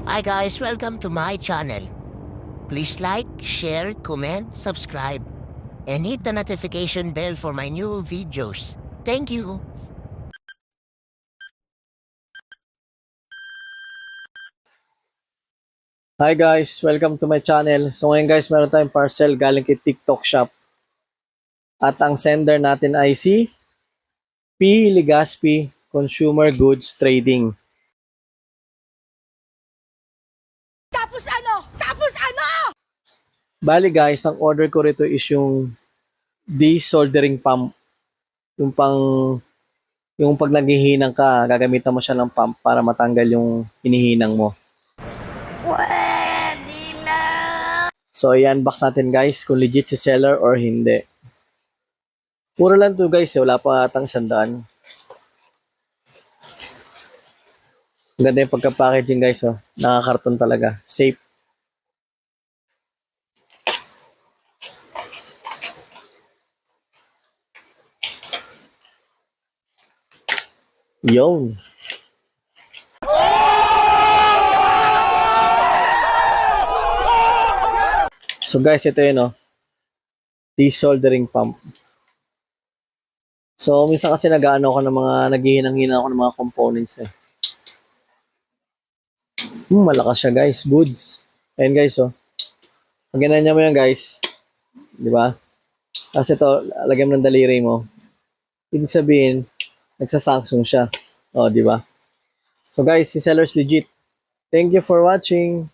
Hi guys, welcome to my channel. Please like, share, comment, subscribe, and hit the notification bell for my new videos. Thank you! Hi guys, welcome to my channel. So ngayon guys, meron tayong parcel galing kay TikTok Shop. At ang sender natin ay si P. Legaspi Consumer Goods Trading. Tapos ano? Tapos ano? Bali guys, ang order ko rito is yung desoldering pump. Yung yung pag naghihinang ka, gagamitan mo siya ng pump para matanggal yung hinihinang mo. Pwede na. So i-unbox natin guys kung legit si seller or hindi. Puro lang to guys, wala pa atang 100. Ang ganda yung pagka-packaging guys, oh. Nakakarton talaga. Safe. Yun. So guys, ito yun, oh. Desoldering pump. So, minsan kasi nag-ano ako ng mga, naghihinang-hinang ako ng mga components eh. Malakas siya guys, goods. Ayan guys, oh. Pag ginanya mo yan guys, di ba? Tapos ito, lagyan mo ng daliri mo. Ibig sabihin, nagsasangsong siya. Oh, di ba? So guys, si seller's legit. Thank you for watching.